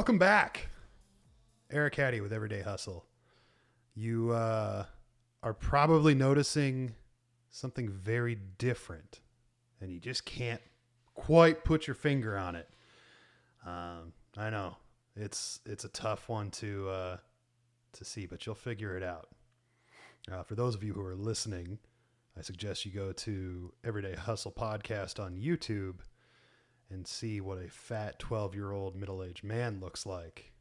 Welcome back. Eric Hattie with Everyday Hustle. You are probably noticing something very different, and you just can't quite put your finger on it. I know it's a tough one to see, but you'll figure it out. For those of you who are listening, I suggest you go to Everyday Hustle Podcast on YouTube and see what a fat 12-year-old middle-aged man looks like,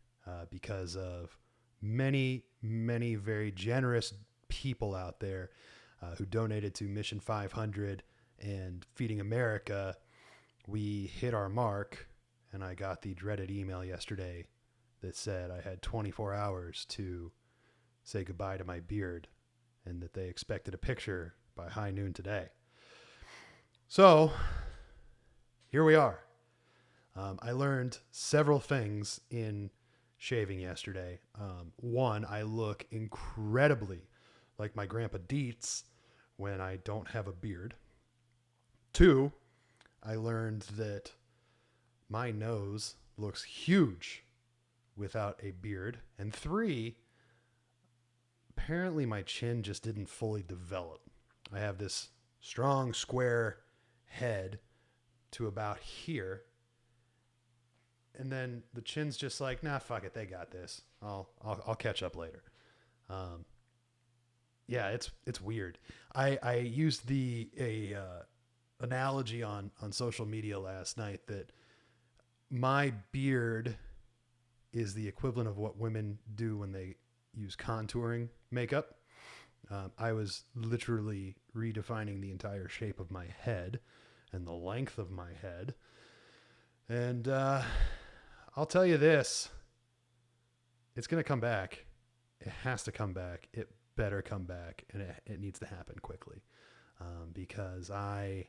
because of many very generous people out there who donated to Mission 500 and Feeding America. We hit our mark, and I got the dreaded email yesterday that said I had 24 hours to say goodbye to my beard and that they expected a picture by high noon today. So here we are. I learned several things in shaving yesterday. One, I look incredibly like my grandpa Dietz when I don't have a beard. Two, I learned that my nose looks huge without a beard. And three, apparently my chin just didn't fully develop. I have this strong square head to about here. And then the chin's just like, nah, fuck it. They got this. I'll catch up later. Yeah, it's weird. I used a analogy on social media last night that my beard is the equivalent of what women do when they use contouring makeup. I was literally redefining the entire shape of my head and the length of my head. And I'll tell you this, it's going to come back. It has to come back. It better come back, and it needs to happen quickly, because I'm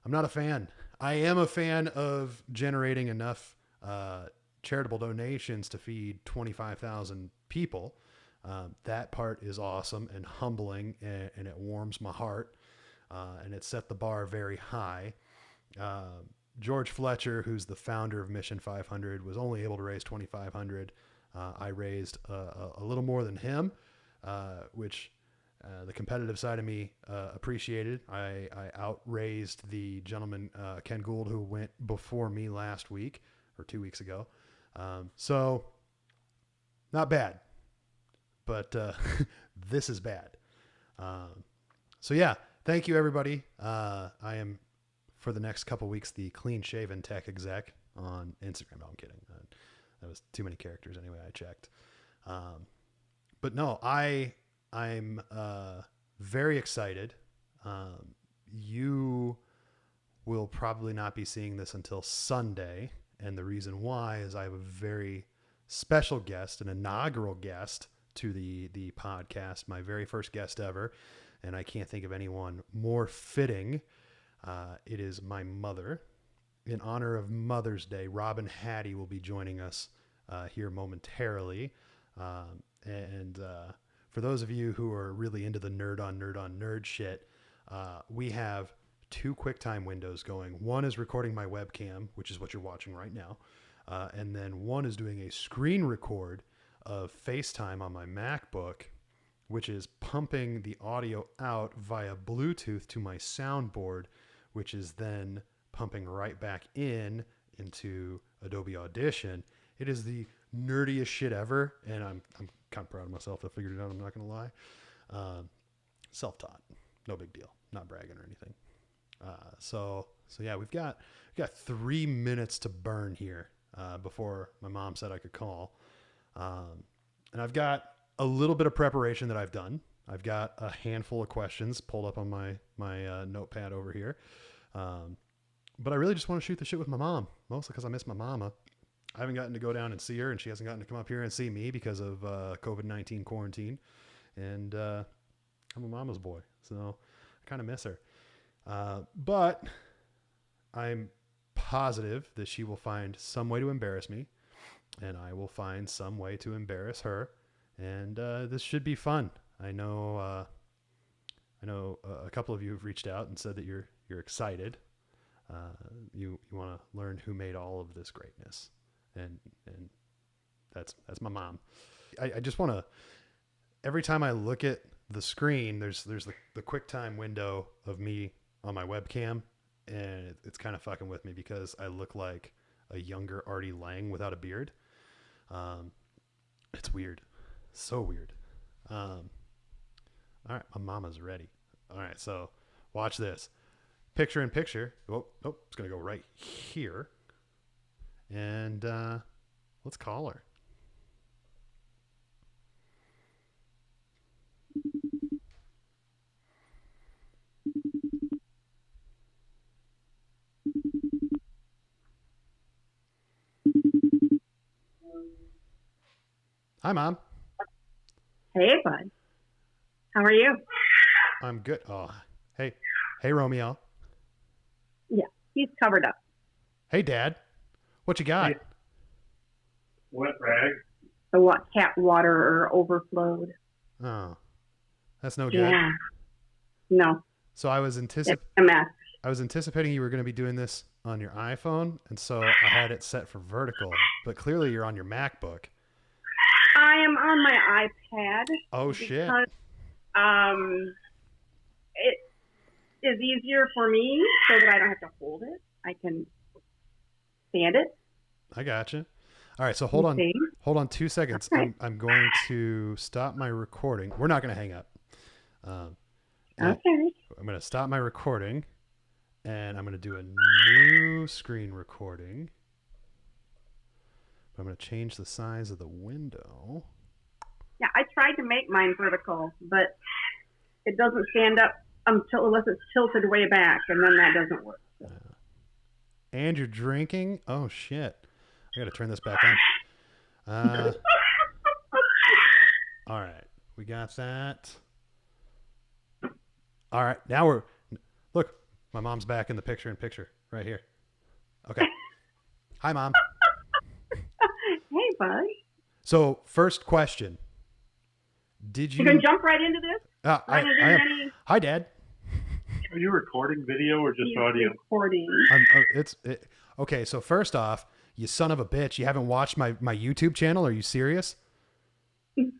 not a fan. I am a fan of generating enough charitable donations to feed 25,000 people. That part is awesome and humbling, and it warms my heart, and it set the bar very high. George Fletcher, who's the founder of Mission 500, was only able to raise 2,500. I raised a little more than him, which the competitive side of me appreciated. I outraised the gentleman, Ken Gould, who went before me last week or 2 weeks ago. So not bad, but this is bad. So yeah, thank you everybody. I am, for the next couple weeks, the clean shaven tech exec on Instagram. No, I'm kidding. That was too many characters anyway. I checked. But no, I'm very excited. You will probably not be seeing this until Sunday. And the reason why is I have a very special guest, an inaugural guest to the podcast, my very first guest ever. And I can't think of anyone more fitting. It is my mother. In honor of Mother's Day, Robin Hattie will be joining us here momentarily. And for those of you who are really into the nerd on nerd shit, we have 2 QuickTime windows going. One is recording my webcam, which is what you're watching right now. And then one is doing a screen record of FaceTime on my MacBook, which is pumping the audio out via Bluetooth to my soundboard, which is then pumping right back into Adobe Audition. It is the nerdiest shit ever, and I'm kind of proud of myself. I figured it out. I'm not going to lie. Self-taught, no big deal. Not bragging or anything. So yeah, we've got 3 minutes to burn here before my mom said I could call, and I've got a little bit of preparation that I've done. I've got a handful of questions pulled up on my notepad over here. But I really just want to shoot the shit with my mom, mostly because I miss my mama. I haven't gotten to go down and see her, and she hasn't gotten to come up here and see me because of COVID-19 quarantine. And I'm a mama's boy, so I kind of miss her. But I'm positive that she will find some way to embarrass me, and I will find some way to embarrass her. And this should be fun. I know a couple of you have reached out and said that you're excited. You want to learn who made all of this greatness, and That's my mom. I just want to, every time I look at the screen, there's the QuickTime window of me on my webcam, and it's kind of fucking with me because I look like a younger Artie Lang without a beard. It's weird. So weird. All right. My mama's ready. All right. So watch this. Picture in picture. Oh, it's going to go right here. And let's call her. Hi, Mom. Hey, bud. How are you? I'm good. Oh, hey, Romeo. Yeah, he's covered up. Hey, Dad. What you got? Hey. Wet rag. The cat water overflowed. Oh, that's no good. Yeah. No. So I was It's a mess. anticipating you were going to be doing this on your iPhone, and so I had it set for vertical. But clearly, you're on your MacBook. I am on my iPad. Oh shit! Because, it is easier for me so that I don't have to hold it. I can stand it. I gotcha. All right, so hold on 2 seconds. Okay. I'm going to stop my recording. We're not going to hang up. Okay. I'm going to stop my recording, and I'm going to do a new screen recording. I'm going to change the size of the window. Yeah, I tried to make mine vertical, but it doesn't stand up unless it's tilted way back, and then that doesn't work. And you're drinking? Oh, shit. I got to turn this back on. All right. We got that. All right. Now look, my mom's back in the picture right here. Okay. Hi, Mom. Hey, bud. So, first question. Did you... You can jump right into this? I am. Hi, Dad. Are you recording video or just audio? Recording. Okay, so first off, you son of a bitch, you haven't watched my YouTube channel? Are you serious? You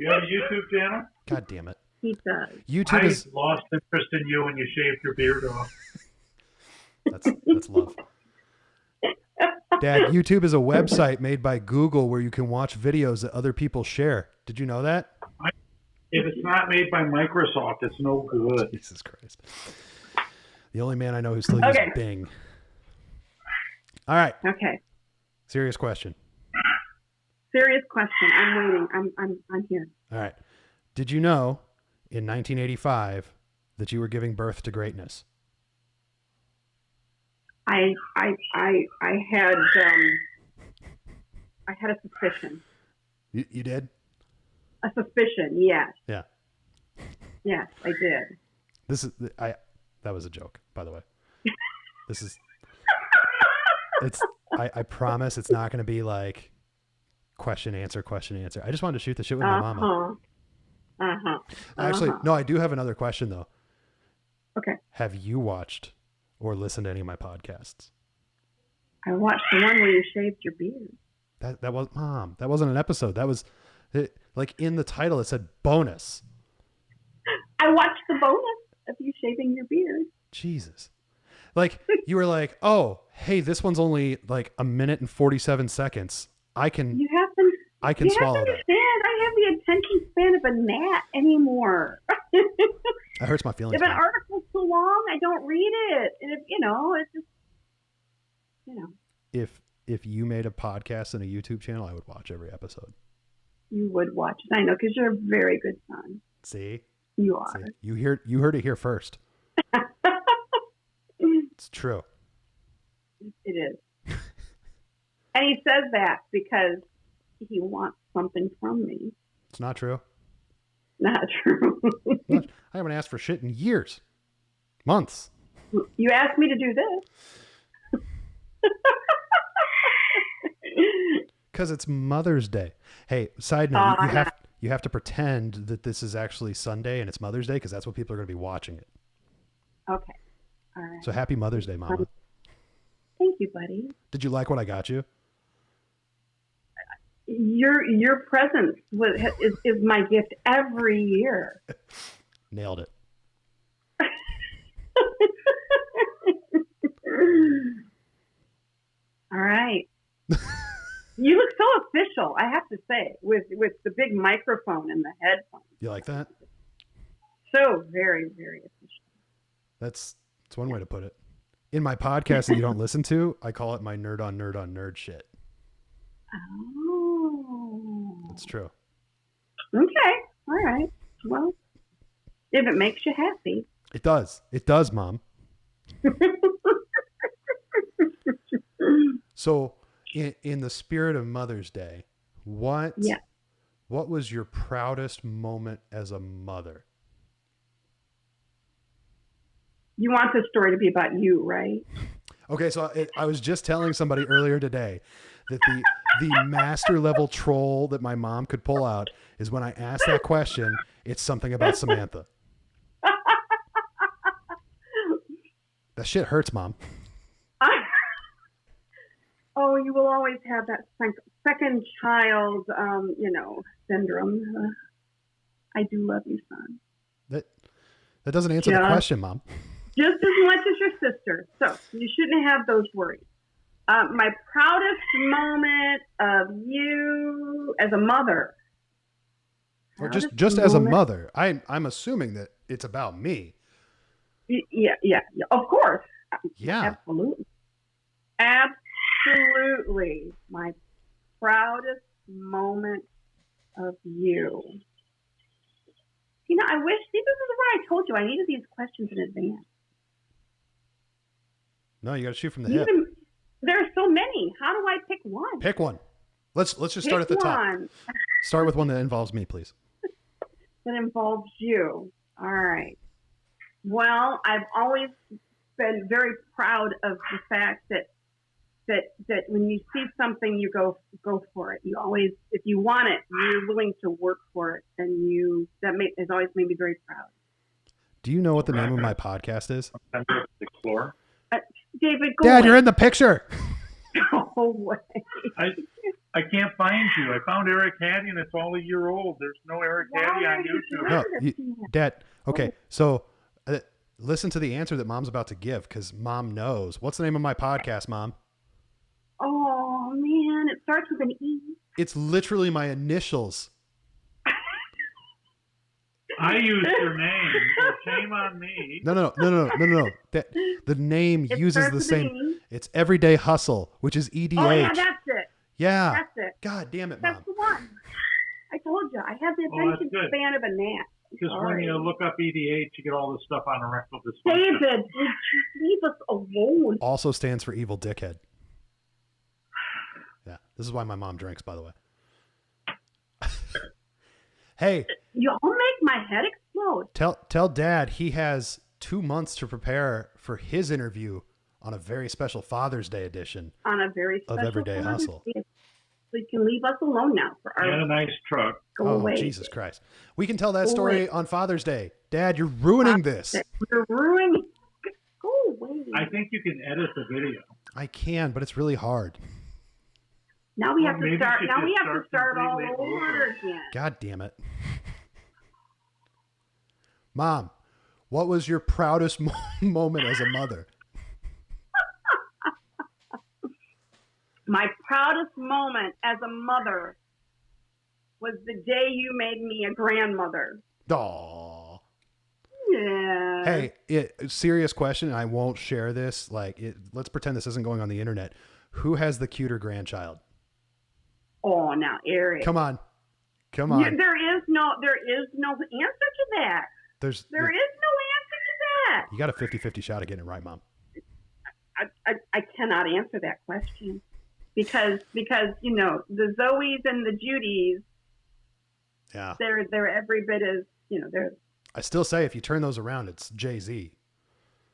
have a YouTube channel? God damn it. He does. YouTube is... lost interest in you when you shaved your beard off. That's love. Dad, YouTube is a website made by Google where you can watch videos that other people share. Did you know that? If it's not made by Microsoft, it's no good. Jesus Christ. The only man I know who still uses Bing. All right. Okay. Serious question. Serious question. I'm waiting. I'm here. All right. Did you know in 1985 that you were giving birth to greatness? I had a suspicion. You did? A suspicion, yes. Yeah. Yes, I did. That was a joke, by the way. I promise it's not going to be like question, answer. I just wanted to shoot the shit with my mama. Actually, no, I do have another question though. Okay. Have you watched or listened to any of my podcasts? I watched the one where you shaved your beard. That was, Mom, that wasn't an episode. That was like in the title, it said bonus. I watched the bonus of you shaving your beard. Jesus. Like you were like, oh, hey, this one's only like 1 minute and 47 seconds. I can swallow that. I have the attention span of a gnat anymore. That hurts my feelings. If an article's too long, I don't read it. And it's just, If you made a podcast and a YouTube channel, I would watch every episode. You would watch it. I know, because you're a very good son. See? You are. See? You heard it here first. It's true. It is. And he says that because he wants something from me. It's not true. Not true. I haven't asked for shit in years. Months. You asked me to do this. Because it's Mother's Day. Hey, side note, you have to pretend that this is actually Sunday and it's Mother's Day because that's what people are going to be watching it. Okay. All right. So happy Mother's Day, Mama. Thank you, buddy. Did you like what I got you? Your presence is my gift every year. Nailed it. All right. You look so official, I have to say, with the big microphone and the headphones. You like that? So very, very official. That's one way to put it. In my podcast that you don't listen to, I call it my nerd on nerd shit. Oh. That's true. Okay. All right. Well, if it makes you happy. It does. It does, Mom. So, in the spirit of Mother's Day, what was your proudest moment as a mother? You want this story to be about you, right? Okay, so I was just telling somebody earlier today that the master level troll that my mom could pull out is when I ask that question, it's something about Samantha. That shit hurts, Mom. Oh, you will always have that second child, syndrome. I do love you, son. That doesn't answer the question, Mom. Just as much as your sister. So you shouldn't have those worries. My proudest moment of you as a mother. Or just as a mother. I'm assuming that it's about me. Yeah. Of course. Yeah. Absolutely. My proudest moment of you. I wish, see, this is why I told you I needed these questions in advance. No, you got to shoot from the hip. There are so many. How do I pick one? Pick one. Let's just start at the top. Start with one that involves me, please. That involves you. All right. Well, I've always been very proud of the fact that when you see something, you go for it. You always, if you want it, you're willing to work for it, and has always made me very proud. Do you know what the name of my podcast is? Explore. David, go Dad, away. you're in the picture. Go away. I can't find you. I found Eric Hattie, and it's all a year old. There's no Eric Hattie on YouTube. No, Dad. Okay, so listen to the answer that Mom's about to give, because Mom knows. What's the name of my podcast, Mom? Oh man, it starts with an E. It's literally my initials. I used your name, so shame on me. No. The name uses the same. It's Everyday Hustle, which is EDH. Oh yeah, that's it. Yeah. That's it. God damn it, Mom. That's the one. I told you, I have the attention span of a gnat. Because when you look up EDH, you get all this stuff on erectile dysfunction. David, leave us alone. Also stands for evil dickhead. Yeah, this is why my mom drinks, by the way. Hey. You all make my head explode. Tell Dad he has 2 months to prepare for his interview on a very special Father's Day edition. On a very special of Everyday Hustle. So you can leave us alone now for our. And a nice truck. Go away. Jesus Christ! We can tell that story on Father's Day. Dad, you're ruining this. You're ruining. Go away. I think you can edit the video. I can, but it's really hard. Now we have to start. Now we have to start all completely over again. God damn it. Mom, what was your proudest moment as a mother? My proudest moment as a mother was the day you made me a grandmother. Aww. Yeah. Hey, serious question. I won't share this. Let's pretend this isn't going on the internet. Who has the cuter grandchild? Oh, now, Eric. Come on. There is no answer to that. There is no answer to that. You got a 50-50 shot of getting it right, Mom. I cannot answer that question because the Zoes and the Judys. Yeah. They're every bit as they're. I still say if you turn those around, it's Jay-Z.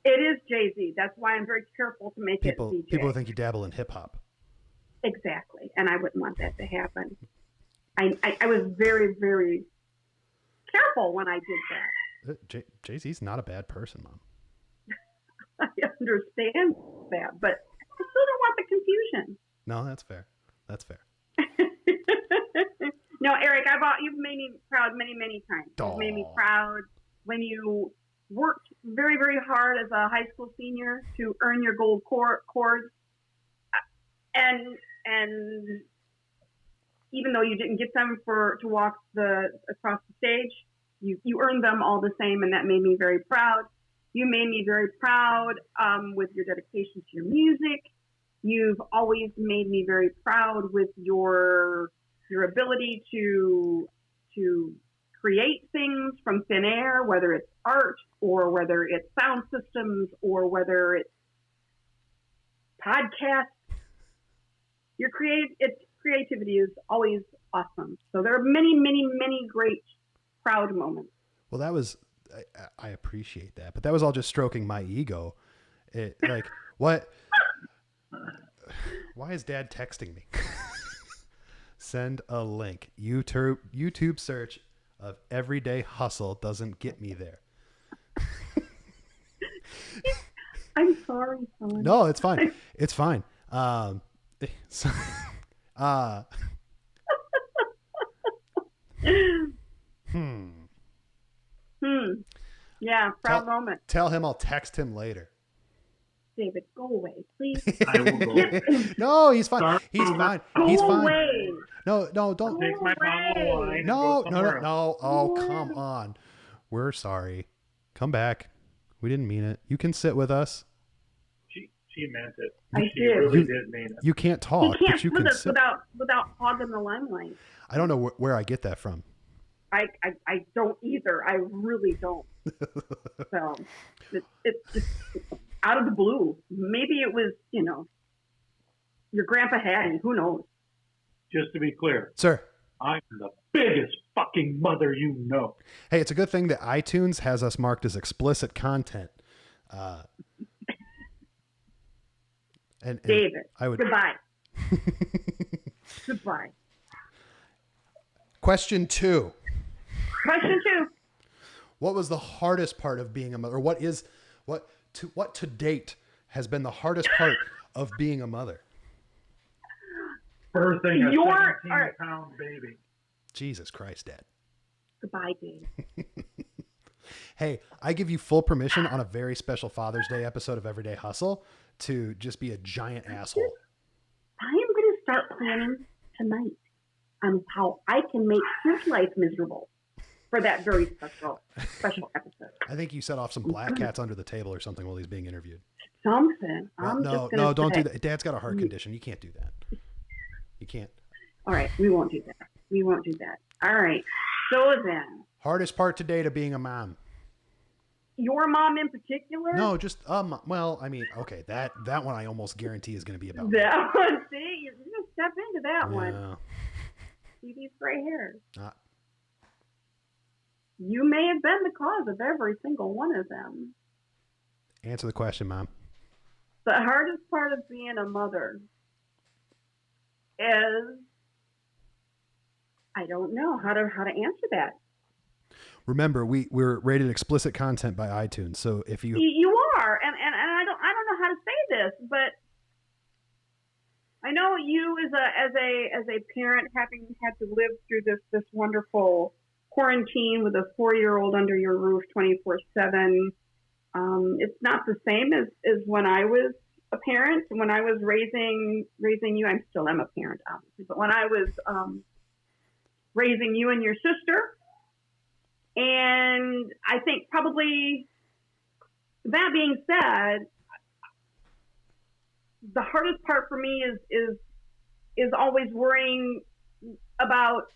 It is Jay-Z. That's why I'm very careful to make it DJ. People think you dabble in hip hop. Exactly, and I wouldn't want that to happen. I was very, very careful when I did that. Jay-Z's not a bad person, Mom. I understand that, but I still don't want the confusion. No, that's fair. That's fair. No, Eric, you've made me proud many, many times. You've made me proud when you worked very, very hard as a high school senior to earn your gold cords, and even though you didn't get them to walk across the stage, you earned them all the same, and that made me very proud. You made me very proud with your dedication to your music. You've always made me very proud with your ability to create things from thin air, whether it's art or whether it's sound systems or whether it's podcasts. Your creativity is always awesome. So there are many, many, many great proud moments. Well, that was, I appreciate that, but that was all just stroking my ego. What? Why is Dad texting me? Send a link. YouTube search of Everyday Hustle doesn't get me there. I'm sorry, son. No, it's fine. It's fine. Yeah, proud moment. Tell him I'll text him later. David, go away, please. I will go. No, he's fine. He's fine. He's fine. Go away. No, don't. Take my bottle of wine. No. And go somewhere else. No. Oh, come on. We're sorry. Come back. We didn't mean it. You can sit with us. She meant it. I She did. really did mean it. You can't talk. He can't but you with can us sit. without hogging the limelight. I don't know where I get that from. I don't either. I really don't. So it's just out of the blue. Maybe it was, your grandpa Hattie. Who knows? Just to be clear, Sir. I'm the biggest fucking mother you know. Hey, it's a good thing that iTunes has us marked as explicit content. And David, I would. goodbye. Goodbye. Question 2. Question 2. What was the hardest part of being a mother? Or what to date has been the hardest part of being a mother? Birthing a 17-pound baby. Jesus Christ, Dad. Goodbye, Dave. Hey, I give you full permission on a very special Father's Day episode of Everyday Hustle to just be a giant asshole. I am going to start planning tonight on how I can make his life miserable for that very special episode. I think you set off some black cats under the table or something while he's being interviewed. Something. No, don't do that. Dad's got a heart condition. You can't do that. You can't. All right, we won't do that. We won't do that. All right. So then. Hardest part today to being a mom. Your mom in particular? No, just well, I mean, okay, that one I almost guarantee is going to be about that one. See, you're going to step into that one. Yeah. See these gray hairs. You may have been the cause of every single one of them. Answer the question, Mom. The hardest part of being a mother is I don't know how to answer that. Remember, we're rated explicit content by iTunes, so if you are, and I don't know how to say this, but I know you as a parent having had to live through this wonderful quarantine with a 4-year-old under your roof 24/7. It's not the same as when I was a parent. When I was raising you, I still am a parent, obviously, but when I was raising you and your sister. And I think probably that being said, the hardest part for me is always worrying about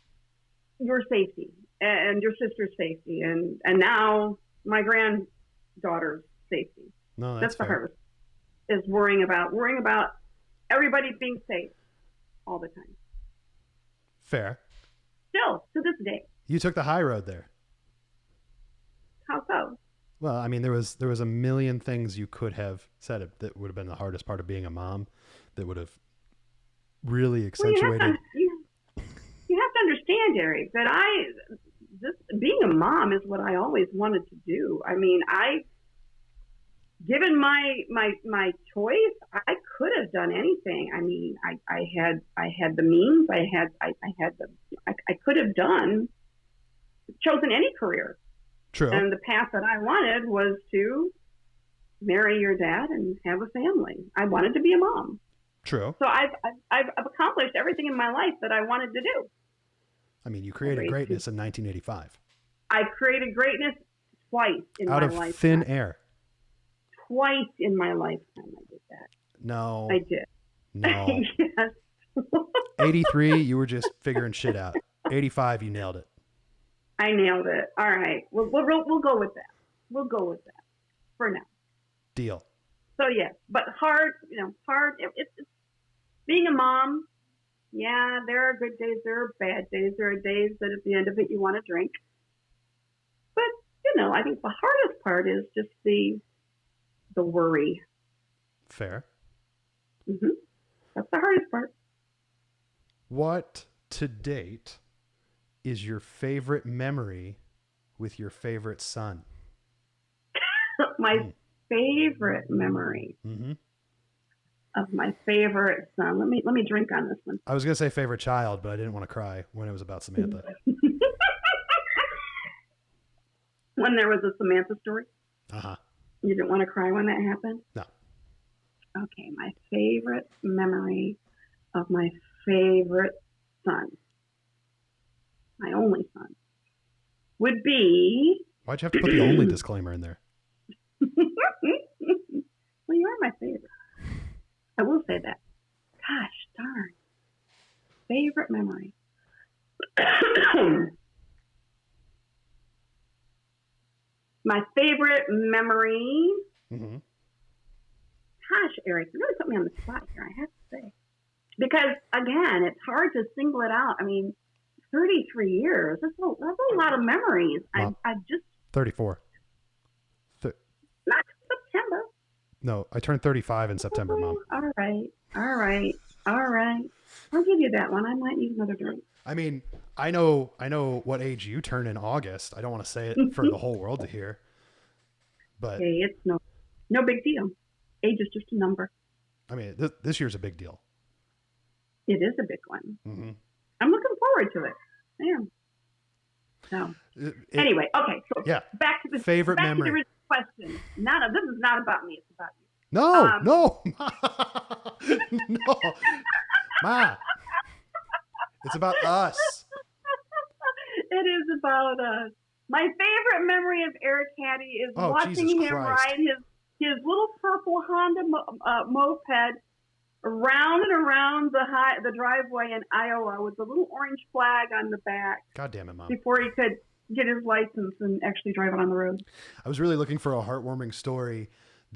your safety and your sister's safety and now my granddaughter's safety. No, that's the fair. hardest. Is worrying about everybody being safe all the time. Fair. Still to this day. You took the high road there. How so? Well, I mean, there was a million things you could have said that would have been the hardest part of being a mom, that would have really accentuated. Well, you have to understand, Eric, that being a mom is what I always wanted to do. I mean, given my choice, I could have done anything. I mean, I had the means. I I could have chosen any career. True. And the path that I wanted was to marry your dad and have a family. I wanted to be a mom. True. So I've accomplished everything in my life that I wanted to do. I mean, you created greatness in 1985. I created greatness twice in my lifetime. Out of thin air. Twice in my lifetime I did that. No. I did. No. Yes. 83, you were just figuring shit out. 85, you nailed it. I nailed it. All right. We'll go with that. We'll go with that for now. Deal. So yes, but hard. It's being a mom. Yeah, there are good days. There are bad days. There are days that at the end of it you want to drink. But I think the hardest part is just the worry. Fair. Mm-hmm. That's the hardest part. What to date is your favorite memory with your favorite son? My favorite memory of my favorite son. Let me drink on this one. I was gonna say favorite child, but I didn't want to cry when it was about Samantha. When there was a Samantha story. Uh-huh. You didn't want to cry when that happened? No. Okay, my favorite memory of my favorite son, my only son, would be... Why'd you have to put the only disclaimer in there? Well, you are my favorite. I will say that. Gosh darn. Favorite memory. My favorite memory... Mm-hmm. Gosh, Eric, you really put me on the spot here, I have to say. Because, again, it's hard to single it out. I mean, 33 years, that's a lot of memories. Mom, I just... 34. Not September. No, I turned 35 in September, Mom. All right. I'll give you that one. I might need another drink. I mean, I know what age you turn in August. I don't want to say it for the whole world to hear. But hey, it's no big deal. Age is just a number. I mean, this year's a big deal. It is a big one. Mm-hmm. I'm looking forward to it. I am. So, anyway, okay. So yeah. Back to the favorite memory. To the question. This is not about me. It's about you. No. No. Ma. It's about us. It is about us. My favorite memory of Eric Hattie is watching him ride his little purple Honda moped around and around the driveway in Iowa with the little orange flag on the back. God damn it, Mom. Before he could get his license and actually drive it on the road. I was really looking for a heartwarming story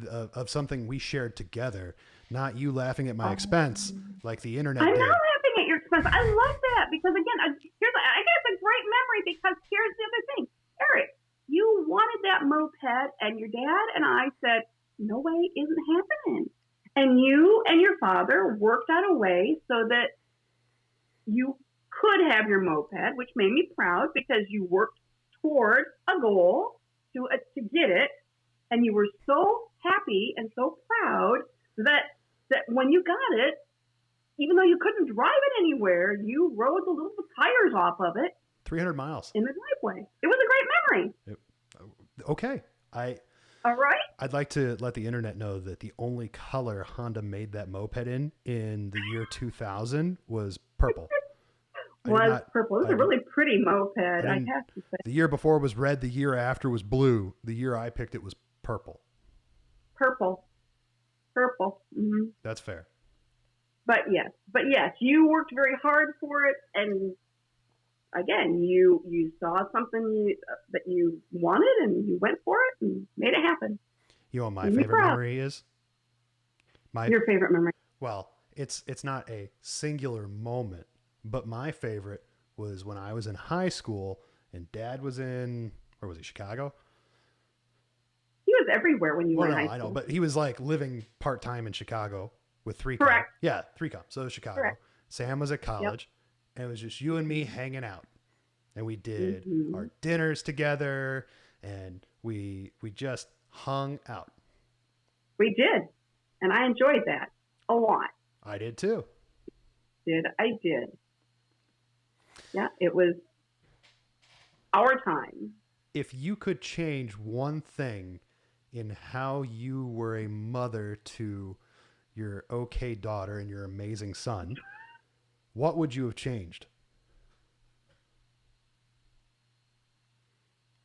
of something we shared together, not you laughing at my expense like the internet did. I'm not laughing at your expense. I love that because, again, I guess a great memory because here's the other thing. Eric, you wanted that moped and your dad and I said, no way, it isn't happening. And you and your father worked out a way so that you could have your moped, which made me proud because you worked toward a goal to get it. And you were so happy and so proud that when you got it, even though you couldn't drive it anywhere, you rode the little tires off of it. 300 miles. In the driveway. It was a great memory. Okay. All right. I'd like to let the internet know that the only color Honda made that moped in the year 2000 was purple. Purple. It was a really pretty moped, I have to say. The year before was red. The year after was blue. The year I picked it was purple. Purple. Mm-hmm. That's fair. But yes, you worked very hard for it, and again, you saw something that you wanted, and you went for it and made it happen. You know what my favorite memory is? Your favorite memory? Well, it's not a singular moment, but my favorite was when I was in high school and Dad was in, where was he, Chicago? He was everywhere when you were in high school. I know, but he was like living part-time in Chicago with 3Com. Correct. Yeah, 3Com. So it was Chicago. Correct. Sam was at college, and it was just you and me hanging out. And we did Mm-hmm. our dinners together, and we just hung out. We did, and I enjoyed that a lot. I did too. I did. Yeah, it was our time. If you could change one thing in how you were a mother to your okay daughter and your amazing son, what would you have changed?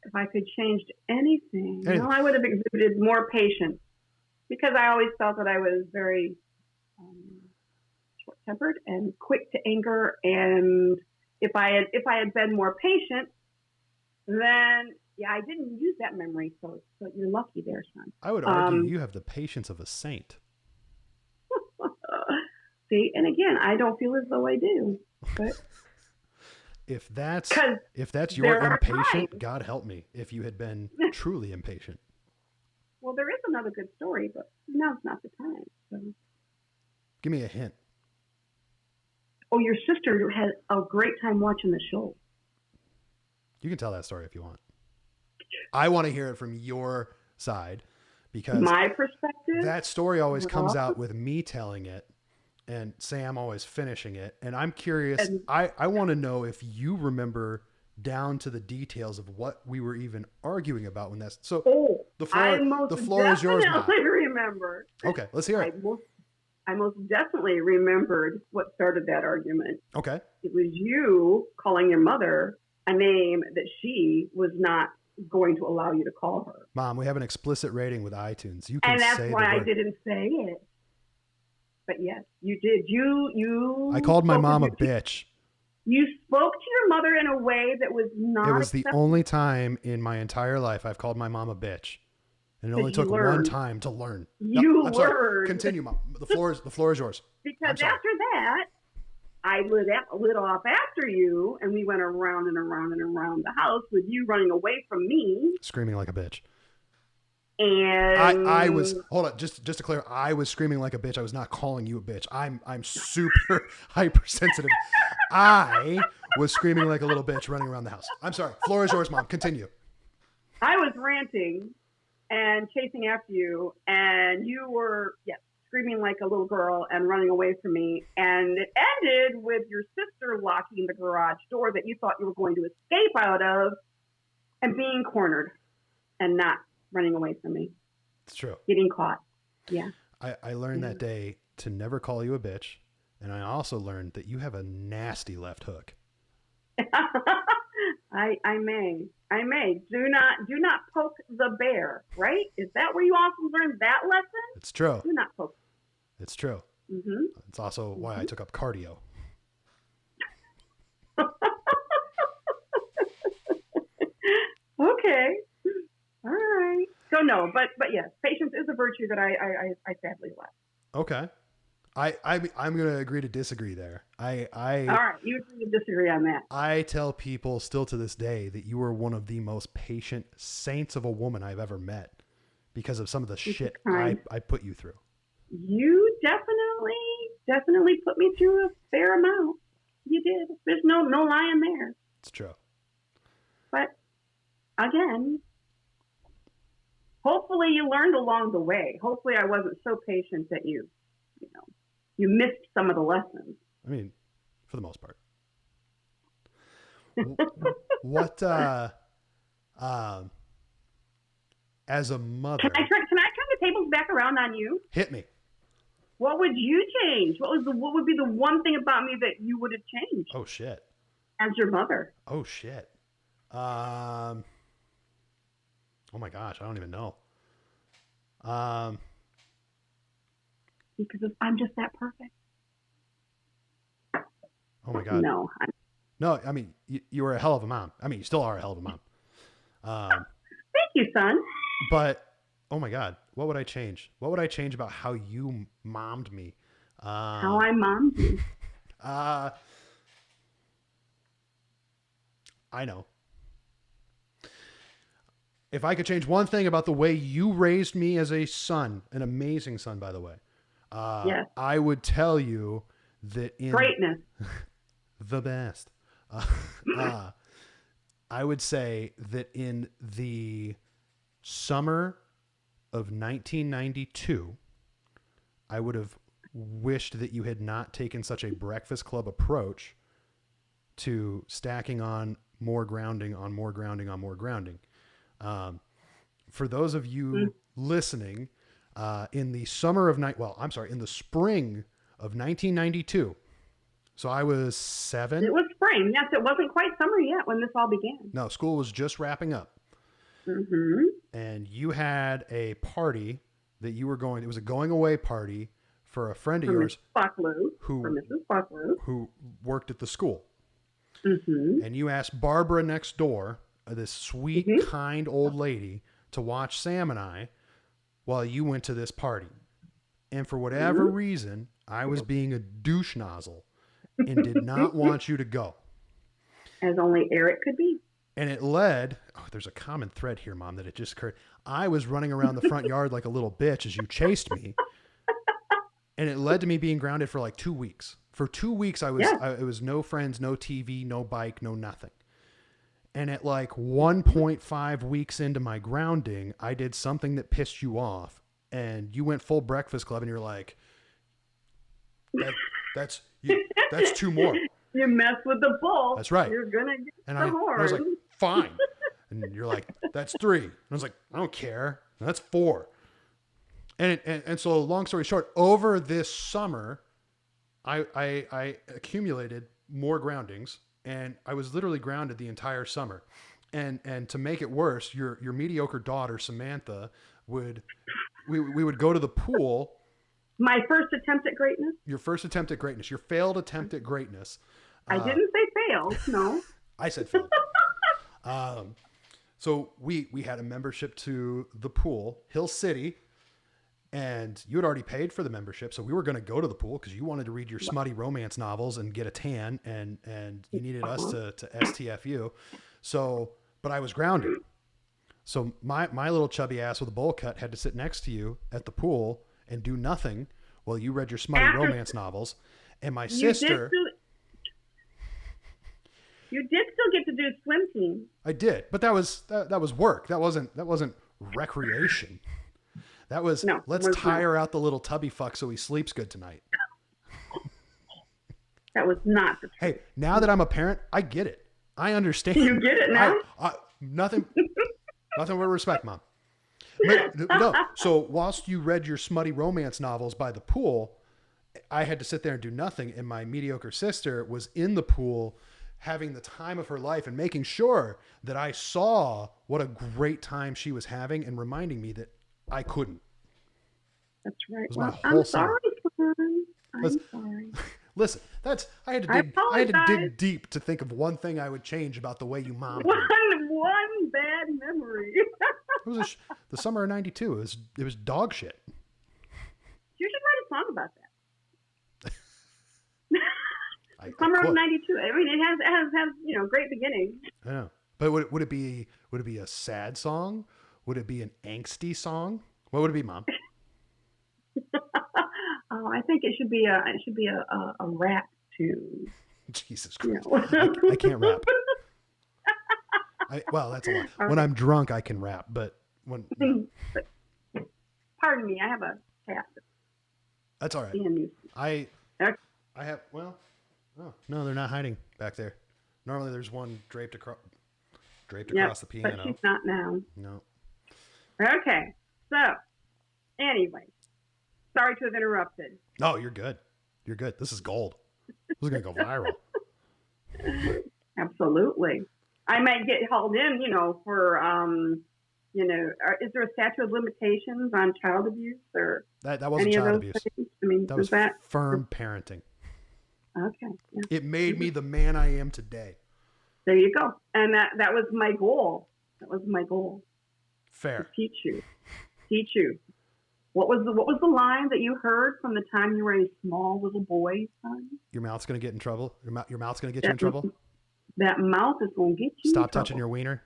If I could change anything, Anything. I would have exhibited more patience because I always felt that I was very short-tempered and quick to anger. And if I had been more patient, then I didn't use that memory. So you're lucky there, son. I would argue you have the patience of a saint. See, and again, I don't feel as though I do, but. If that's your impatient, God help me if you had been truly impatient. Well, there is another good story, but now's not the time. So. Give me a hint. Oh, your sister had a great time watching the show. You can tell that story if you want. I want to hear it from your side because my perspective. That story always comes out with me telling it. And Sam always finishing it. And I'm curious, I want to know if you remember down to the details of what we were even arguing about when that's... So the floor is yours now. I remember. Okay, let's hear it. I most definitely remembered what started that argument. Okay. It was you calling your mother a name that she was not going to allow you to call her. Mom, we have an explicit rating with iTunes. You can say the word. And that's why I didn't say it. But yes, you did. You. I called my mom a bitch. You spoke to your mother in a way that was not. It was the only time in my entire life I've called my mom a bitch, and it only took one time to learn. You learned. Sorry. Continue, Mom. The floor is yours. Because after that, I lit off after you, and we went around and around and around the house with you running away from me, screaming like a bitch. And I was hold on, just to clear, I was screaming like a bitch. I was not calling you a bitch. I'm super hypersensitive. I was screaming like a little bitch running around the house. I'm sorry. Floor is yours, Mom. Continue. I was ranting and chasing after you, and you were screaming like a little girl and running away from me. And it ended with your sister locking the garage door that you thought you were going to escape out of and being cornered and not running away from me. It's true. Getting caught. Yeah. I learned that day to never call you a bitch. And I also learned that you have a nasty left hook. I may. Do not poke the bear, right? Is that where you also learned that lesson? It's true. Do not poke. It's true. Mm-hmm. It's also why I took up cardio. Okay. All right. So no, but yes, patience is a virtue that I sadly lack. Okay. I'm going to agree to disagree there. All right. You agree to disagree on that. I tell people still to this day that you are one of the most patient saints of a woman I've ever met because of some of the shit I put you through. You definitely put me through a fair amount. You did. There's no lying there. It's true. But again, hopefully you learned along the way. Hopefully I wasn't so patient that you missed some of the lessons. I mean, for the most part. What, as a mother... Can I turn the tables back around on you? Hit me. What would you change? What would be the one thing about me that you would have changed? Oh, shit. As your mother. Oh, shit. Oh, my gosh. I don't even know. Because I'm just that perfect. Oh my God. No. I mean, you were a hell of a mom. I mean, you still are a hell of a mom. Thank you, son. But, oh my God, what would I change? What would I change about how you mommed me? How I mommed you? I know. If I could change one thing about the way you raised me as a son, an amazing son, by the way, yes. I would tell you that in greatness, the best, I would say that in the summer of 1992, I would have wished that you had not taken such a Breakfast Club approach to stacking on more grounding on more grounding on more grounding. For those of you listening, in the spring of 1992. So I was 7. It was spring. Yes, it wasn't quite summer yet when this all began. No, school was just wrapping up. Mm-hmm. And you had a party that you were going. It was a going away party for a friend of yours, Mrs. Bucklew, who worked at the school. Mm-hmm. And you asked Barbara next door, this sweet, kind old lady, to watch Sam and I while you went to this party. And for whatever reason, I was being a douche nozzle and did not want you to go. As only Eric could be. And it led, there's a common thread here, Mom, that it just occurred. I was running around the front yard like a little bitch as you chased me. And it led to me being grounded for like 2 weeks. For 2 weeks, it was no friends, no TV, no bike, no nothing. And at like 1.5 weeks into my grounding, I did something that pissed you off. And you went full Breakfast Club and you're like, that's 2 more. You mess with the bull. That's right. You're going to get and the horn. I was like, fine. And you're like, that's 3. And I was like, I don't care. And that's 4. And so long story short, over this summer, I accumulated more groundings, and I was literally grounded the entire summer. And to make it worse, your mediocre daughter, Samantha, we would go to the pool. My first attempt at greatness? Your first attempt at greatness. Your failed attempt at greatness. I didn't say failed, no. I said failed. So we had a membership to the pool, Hill City, and you had already paid for the membership. So we were going to go to the pool because you wanted to read your smutty romance novels and get a tan, and you needed us to STFU. So, but I was grounded. So my little chubby ass with a bowl cut had to sit next to you at the pool and do nothing while you read your smutty romance novels. And my sister... You did still get to do swim team. I did, but that was work. That wasn't recreation. That was let's tire out the little tubby fuck so he sleeps good tonight. That was not the truth. Hey, now that I'm a parent, I get it. I understand. You get it now? Nothing but respect, Mom. But, no. So whilst you read your smutty romance novels by the pool, I had to sit there and do nothing, and my mediocre sister was in the pool having the time of her life and making sure that I saw what a great time she was having and reminding me that I couldn't. That's right. It was well, my whole I'm sorry, son. I'm sorry. Listen, I had to dig deep to think of one thing I would change about the way you mom. One bad memory. It was the summer of '92. It was dog shit. You should write a song about that. Summer of '92. I mean, it has great beginning. I know, but would it be a sad song? Would it be an angsty song? What would it be, Mom? I think it should be a rap tune. Jesus Christ, I can't rap. Well, that's a lot. When I'm drunk, I can rap, but when pardon me, I have a cat. That's all right. I have Oh, no, they're not hiding back there. Normally there's one draped across the piano. But she's not now. No. Okay. So, anyway, sorry to have interrupted. No, you're good. You're good. This is gold. This is going to go viral. Absolutely. I might get hauled in, for, is there a statute of limitations on child abuse or that wasn't child abuse? Things? I mean, that was firm parenting. Okay. Yeah. It made me the man I am today. There you go. And that was my goal. That was my goal. Fair. To teach you. What was the line that you heard from the time you were a small little boy, son? Your mouth's going to get in trouble. Your mouth's going to get you in trouble. That mouth is going to get you. Stop touching your wiener.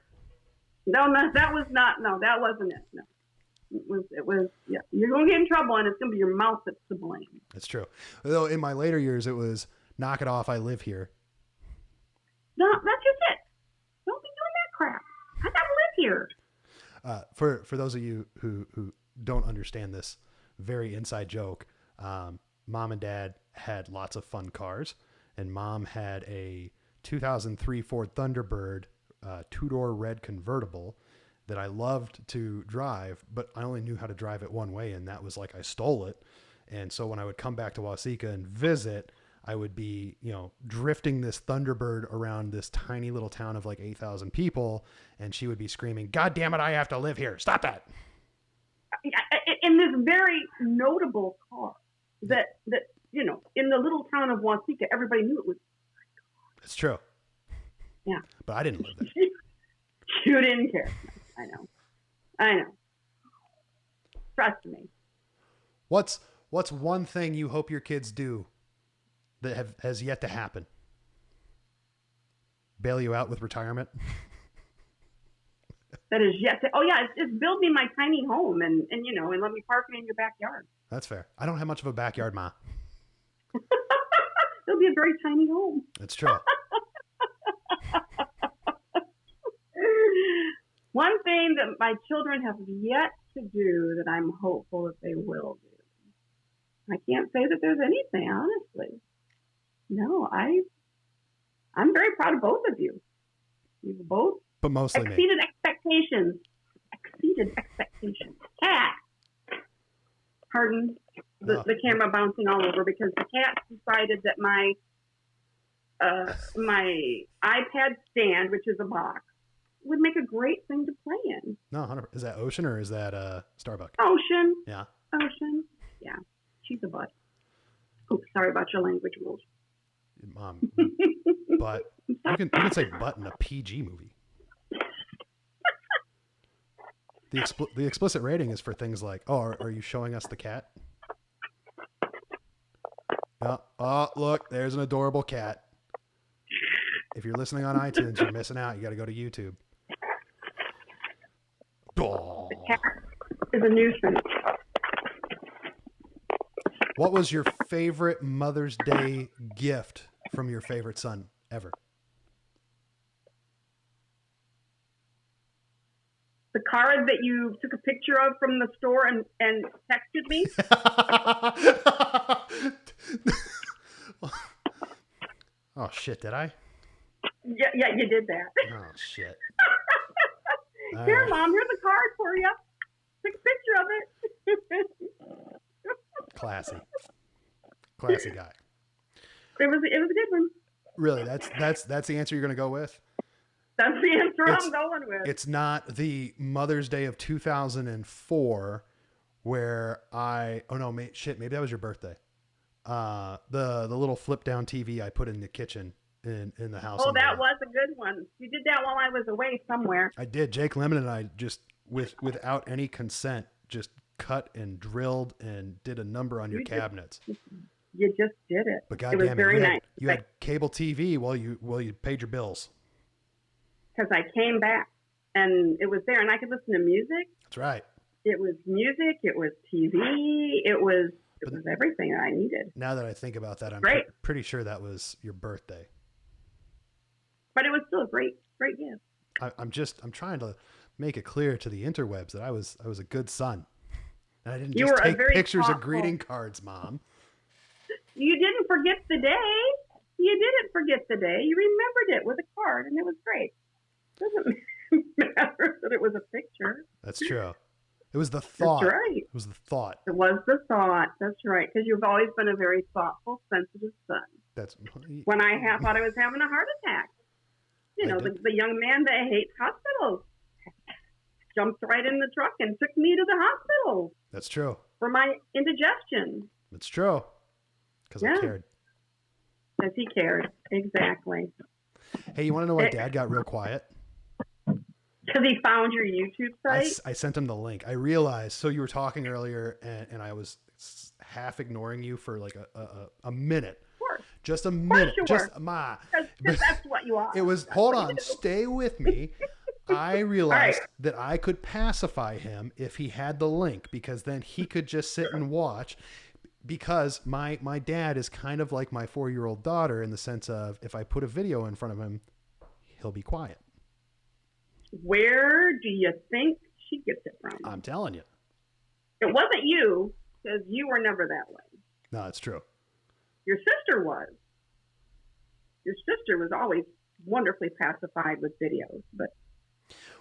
No, that was not. No, that wasn't it. No. It was, yeah. You're going to get in trouble, and it's going to be your mouth that's to blame. That's true. Though in my later years, it was, knock it off, I live here. No, that's just it. Don't be doing that crap. I got to live here. For those of you who don't understand this very inside joke, Mom and Dad had lots of fun cars, and Mom had a 2003 Ford Thunderbird, two-door red convertible that I loved to drive, but I only knew how to drive it one way, and that was like I stole it. And so when I would come back to Waseca and visit, I would be, drifting this Thunderbird around this tiny little town of like 8,000 people, and she would be screaming, "God damn it, I have to live here. Stop that." In this very notable car that in the little town of Waseca, everybody knew it was. It's true. Yeah. But I didn't live there. You didn't care. I know. Trust me. What's one thing you hope your kids do that has yet to happen? Bail you out with retirement? That is yet to. Oh yeah, it's build me my tiny home and let me park it in your backyard. That's fair. I don't have much of a backyard, Ma. It'll be a very tiny home. That's true. One thing that my children have yet to do that I'm hopeful that they will do. I can't say that there's anything, honestly. No, I'm very proud of both of you. You've both but mostly exceeded me. expectations. Exceeded expectations. Cat. Pardon the camera bouncing all over because the cat decided that my iPad stand, which is a box, would make a great thing to play in. No, 100%. Is that Ocean or is that Starbuck? Ocean. Yeah. Ocean. Yeah. She's a butt. Oops, sorry about your language rules. Mom, but you can say butt in a PG movie. The explicit rating is for things like, oh, are you showing us the cat? No. Oh, look, there's an adorable cat. If you're listening on iTunes, you're missing out. You got to go to YouTube. Oh. The cat is a nuisance. What was your favorite Mother's Day gift from your favorite son ever? The card that you took a picture of from the store and texted me? Oh, shit, did I? Yeah, you did that. Oh, shit. Here, Mom, here's a card for you. Take a picture of it. Classy guy. It was a good one. Really, that's the answer you're going to go with? That's the answer I'm going with. It's not the Mother's Day of 2004 where maybe that was your birthday. The little flip down TV I put in the kitchen in the house. Oh, that was a good one. You did that while I was away somewhere. I did. Jake Lemon and I just without any consent just cut and drilled and did a number on your cabinets. You just did it. But goddamn it, was very nice. You had cable TV while you paid your bills. Because I came back and it was there, and I could listen to music. That's right. It was music. It was TV. It was everything that I needed. Now that I think about that, I'm pretty sure that was your birthday. But it was still a great gift. I'm trying to make it clear to the interwebs that I was a good son, and I didn't just take pictures of greeting cards, Mom. You didn't forget the day. You didn't forget the day. You remembered it with a card, and it was great. Doesn't matter that it was a picture. That's true. It was the thought. That's right. It was the thought. It was the thought. That's right. Because you've always been a very thoughtful, sensitive son. When I thought I was having a heart attack. The young man that hates hospitals jumped right in the truck and took me to the hospital. That's true. For my indigestion. It's true. Because I cared. Because he cared. Exactly. Hey, you want to know why Dad got real quiet? Because he found your YouTube site? I sent him the link. I realized, so you were talking earlier, and I was half ignoring you for like a minute. Of course. Just a minute. Sure. Just Ma. Because that's what you are. It was, hold on, stay with me. I realized that I could pacify him if he had the link, because then he could just sit and watch. Because my dad is kind of like my 4-year-old daughter in the sense of, if I put a video in front of him, he'll be quiet. Where do you think she gets it from? I'm telling you. It wasn't you, because you were never that way. No, it's true. Your sister was. Your sister was always wonderfully pacified with videos, but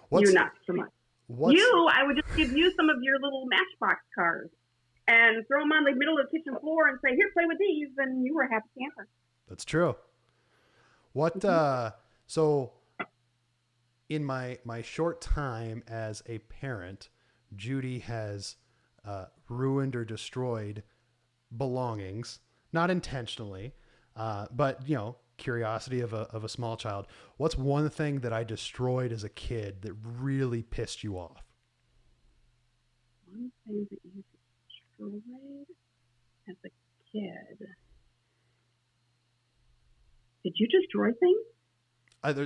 What's, you not so much. what's, I would just give you some of your little Matchbox cars and throw them on the middle of the kitchen floor and say, here, play with these, and you were a happy camper. That's true. What, so in my short time as a parent, Judy has ruined or destroyed belongings, not intentionally, but curiosity of a small child. What's one thing that I destroyed as a kid that really pissed you off? One thing that you destroyed as a kid. Did you destroy things?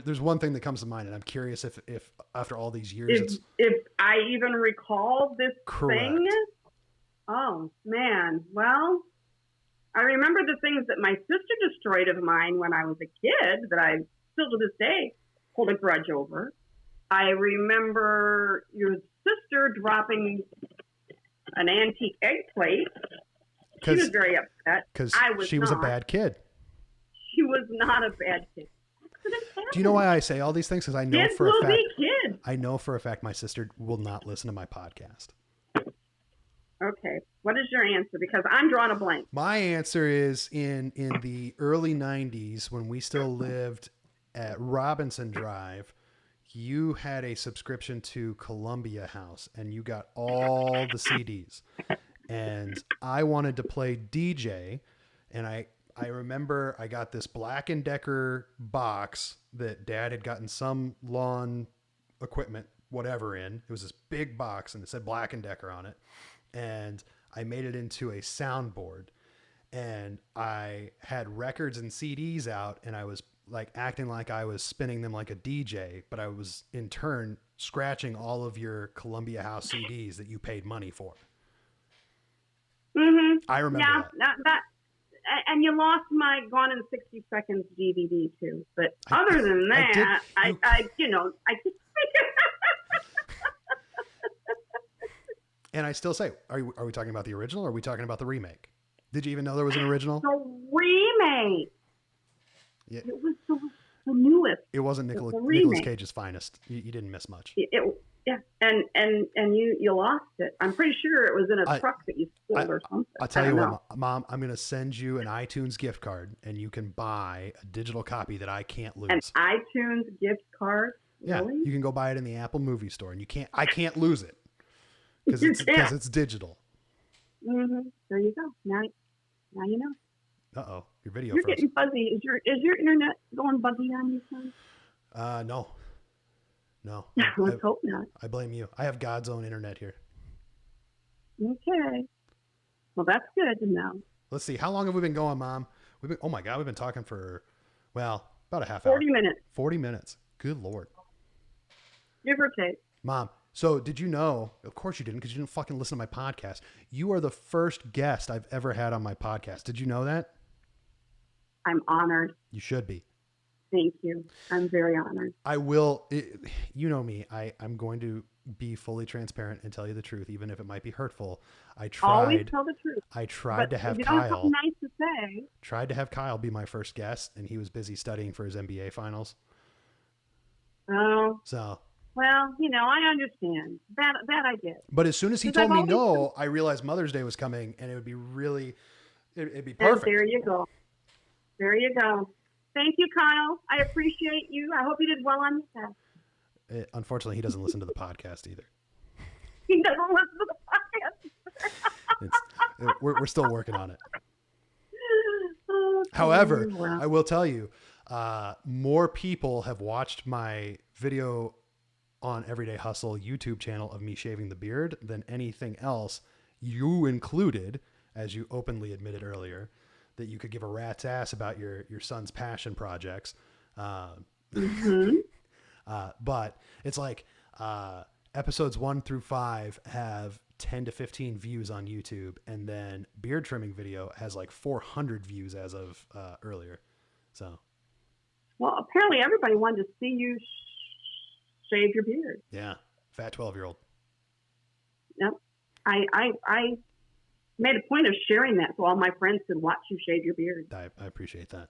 There's one thing that comes to mind, and I'm curious if after all these years, if I even recall this correct. thing. Oh man, well, I remember the things that my sister destroyed of mine when I was a kid that I still to this day hold a grudge over. I remember your sister dropping an antique egg plate. She was very upset. Because she was a bad kid. She was not a bad kid. Do you know why I say all these things? Because I know kids for a will fact. Be kids. I know for a fact my sister will not listen to my podcast. Okay. What is your answer? Because I'm drawing a blank. My answer is in the early 90s when we still lived at Robinson Drive, you had a subscription to Columbia House and you got all the CDs. And I wanted to play DJ, and I remember I got this Black & Decker box that Dad had gotten some lawn equipment, whatever in. It was this big box and it said Black & Decker on it. And I made it into a soundboard, and I had records and CDs out, and I was like acting like I was spinning them like a DJ, but I was in turn scratching all of your Columbia House CDs that you paid money for. Mm-hmm. I remember that. And you lost my Gone in 60 Seconds DVD too. But other than that, I And I still say, are we talking about the original or are we talking about the remake? Did you even know there was an original? The remake. Yeah. It was the newest. It wasn't Nicolas Cage's finest. You didn't miss much. Yeah, and you lost it. I'm pretty sure it was in a truck that you stole or something. I'll tell you what, Mom, I'm going to send you an iTunes gift card, and you can buy a digital copy that I can't lose. An iTunes gift card? Yeah, really? You can go buy it in the Apple movie store, and I can't lose it because it's digital. Mm-hmm. There you go. Now you know. Uh-oh, your video. You're froze. getting fuzzy. Is your internet going buggy on you, son? No. Let's hope not. I blame you. I have God's own internet here. Okay. Well, that's good to know. Let's see. How long have we been going, Mom? Oh my God, we've been talking for, about a half 40 hour. 40 minutes. 40 minutes. Good Lord. Give or take. Mom, so did you know, of course you didn't because you didn't fucking listen to my podcast. You are the first guest I've ever had on my podcast. Did you know that? I'm honored. You should be. Thank you. I'm very honored. I will. You know me. I'm going to be fully transparent and tell you the truth, even if it might be hurtful. Always tell the truth. I tried to have you Kyle. Don't have something nice to say. Tried to have Kyle be my first guest, and he was busy studying for his MBA finals. Oh. So. Well, I understand. That I get. But as soon as he told me no, I realized Mother's Day was coming, and it would be it'd be perfect. And there you go. There you go. Thank you, Kyle. I appreciate you. I hope you did well on your test. Unfortunately, he doesn't listen to the podcast either. He doesn't listen to the podcast. We're still working on it. However, I will tell you, more people have watched my video on Everyday Hustle YouTube channel of me shaving the beard than anything else, you included, as you openly admitted earlier, that you could give a rat's ass about your son's passion projects. But it's like episodes 1 through 5 have 10 to 15 views on YouTube, and then beard trimming video has like 400 views as of earlier. So, well, apparently everybody wanted to see you shave your beard. Yeah, fat 12-year-old. Yep, I made a point of sharing that so all my friends could watch you shave your beard. I appreciate that.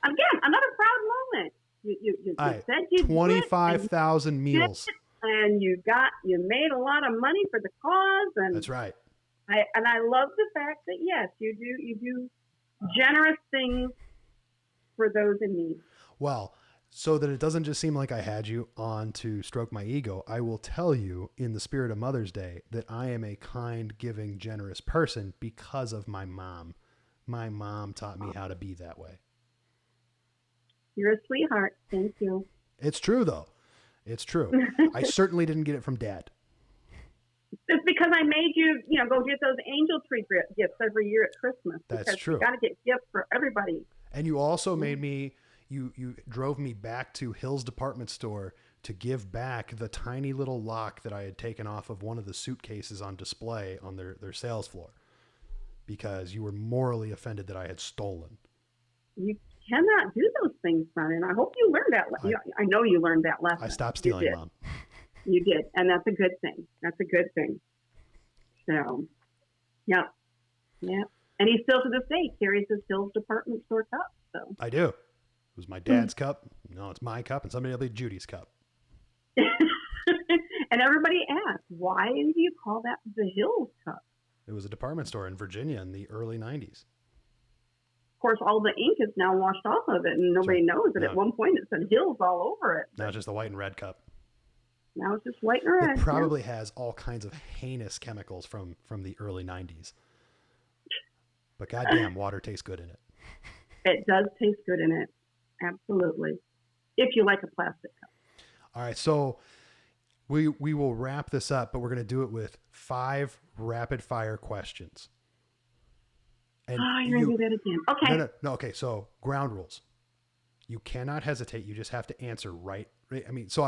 again, another proud moment. You said you 25,000 meals. and you made a lot of money for the cause, and that's right. I love the fact that yes, you do generous things for those in need. Well, so that it doesn't just seem like I had you on to stroke my ego, I will tell you in the spirit of Mother's Day that I am a kind, giving, generous person because of my mom. My mom taught me how to be that way. You're a sweetheart. Thank you. It's true, though. It's true. I certainly didn't get it from Dad. It's because I made you, go get those angel tree gifts every year at Christmas. That's true. You got to get gifts for everybody. And you also made me, you drove me back to Hill's department store to give back the tiny little lock that I had taken off of one of the suitcases on display on their sales floor because you were morally offended that I had stolen. You cannot do those things, son, and I hope you learned that. I know you learned that lesson. I stopped stealing, Mom. You did, and that's a good thing. That's a good thing. So, yeah. And he still to this day carries his Hill's department store cup. So I do. It was my dad's cup. No, it's my cup, and somebody will be Judy's cup. And everybody asks, why do you call that the Hill's cup? It was a department store in Virginia in the early 90s. Of course, all the ink is now washed off of it, and nobody knows that at one point it said Hills all over it. Now it's just the white and red cup. Now it's just white and red. It probably has all kinds of heinous chemicals from the early 90s. But goddamn, water tastes good in it. It does taste good in it. Absolutely. If you like a plastic cup. All right, so we will wrap this up, but we're going to do it with 5 rapid fire questions. And you're going to do that again. Okay. No. Okay. So ground rules. You cannot hesitate. You just have to answer right. I mean, so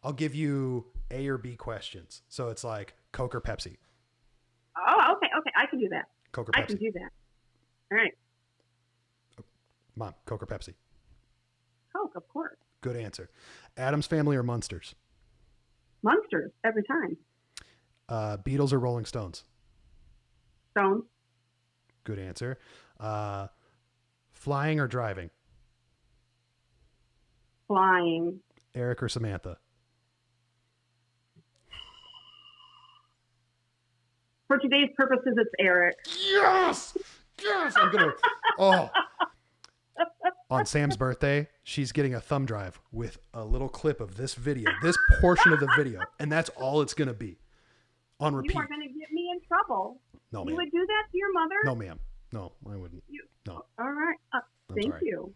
I'll give you A or B questions. So it's like Coke or Pepsi. Oh, okay. I can do that. Coke or Pepsi. I can do that. All right. Mom, Coke or Pepsi? Coke, of course. Good answer. Addams Family or Munsters? Munsters, every time. Beatles or Rolling Stones? Stones. Good answer. Flying or driving? Flying. Eric or Samantha? For today's purposes, it's Eric. Yes! I'm going to... On Sam's birthday, she's getting a thumb drive with a little clip of this video, this portion of the video, and that's all it's going to be on repeat. You are going to get me in trouble. No, ma'am. You would do that to your mother? No, ma'am. No, I wouldn't. No. All right. Thank you.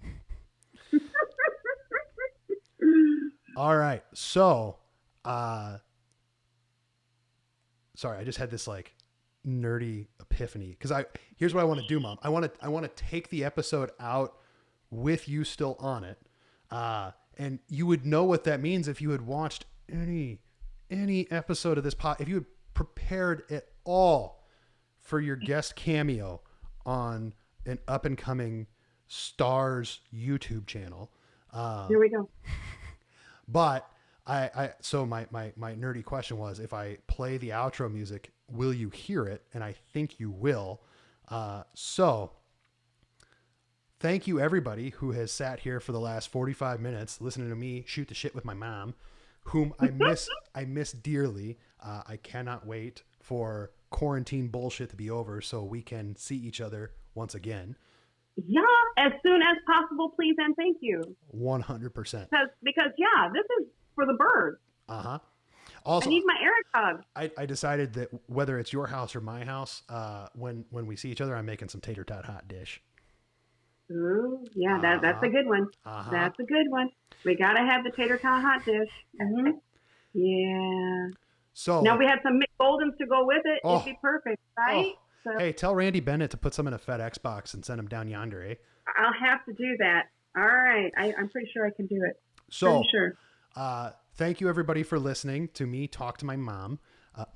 All right. So, sorry, I just had this like nerdy epiphany because here's what I want to do, Mom. I want to take the episode out with you still on it. And you would know what that means if you had watched any episode of this if you had prepared at all for your guest cameo on an up and coming Stars YouTube channel. Here we go. But so my nerdy question was, if I play the outro music, will you hear it? And I think you will. So thank you everybody who has sat here for the last 45 minutes listening to me shoot the shit with my mom, whom I miss dearly. I cannot wait for quarantine bullshit to be over so we can see each other once again. Yeah, as soon as possible, please and thank you. 100%. Because this is for the birds. Uh-huh. Also, I need my Eric hug. I decided that whether it's your house or my house, when we see each other, I'm making some tater tot hot dish. Ooh, yeah, that's a good one. Uh-huh. That's a good one. We got to have the tater tot hot dish. Mm-hmm. Yeah. So now we have some Mick Goldens to go with it. It'd be perfect, right? So, hey, tell Randy Bennett to put some in a FedEx box and send them down yonder, eh? I'll have to do that. All right. I'm pretty sure I can do it. So, pretty sure. Thank you everybody for listening to me talk to my mom.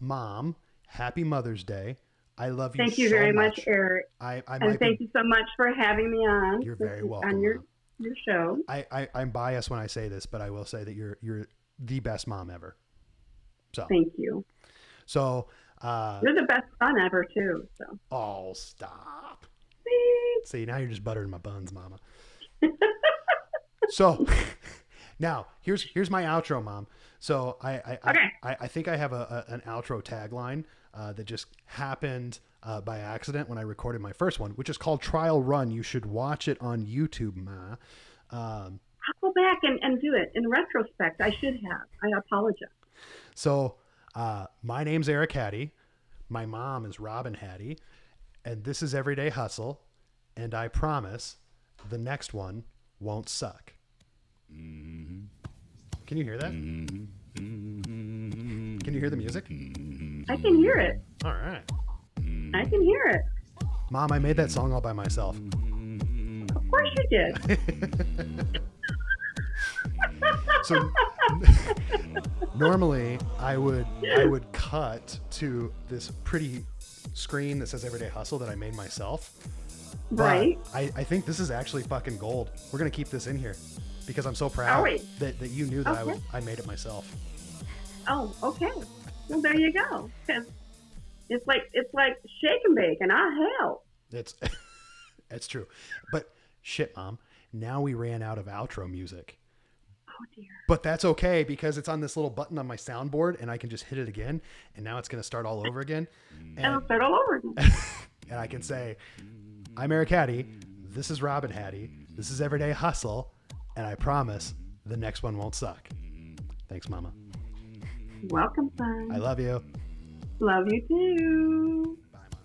Mom, happy Mother's Day. I love you. Thank you very much, Eric. And thank you so much for having me on. You're very welcome. On your show. I'm biased when I say this, but I will say that you're the best mom ever. So thank you. So you're the best son ever too. So stop. See, now you're just buttering my buns, Mama. So now here's my outro, Mom. So Okay. I think I have an outro tagline that just happened by accident when I recorded my first one, which is called Trial Run. You should watch it on YouTube, Ma. I'll go back and do it. In retrospect, I should have. I apologize. So my name's Eric Hattie. My mom is Robin Hattie. And this is Everyday Hustle. And I promise the next one won't suck. Mm-hmm. Can you hear that? Mm-hmm. Can you hear the music? I can hear it. All right. I can hear it. Mom, I made that song all by myself. Of course you did. So normally I would cut to this pretty screen that says Everyday Hustle that I made myself. But Right. I think this is actually fucking gold. We're gonna keep this in here because I'm so proud that you knew that Okay. I made it myself. Oh, okay. Well, there you go. 'Cause it's like shake and bake, and I help. It's true. But shit, Mom. Now we ran out of outro music. Oh dear. But that's okay because it's on this little button on my soundboard and I can just hit it again and now it's going to start all over again. And I'll start all over again. And I can say, I'm Eric Hattie. This is Robin Hattie. This is Everyday Hustle. And I promise the next one won't suck. Thanks, Mama. Welcome, son. I love you. Love you too. Bye, Mom.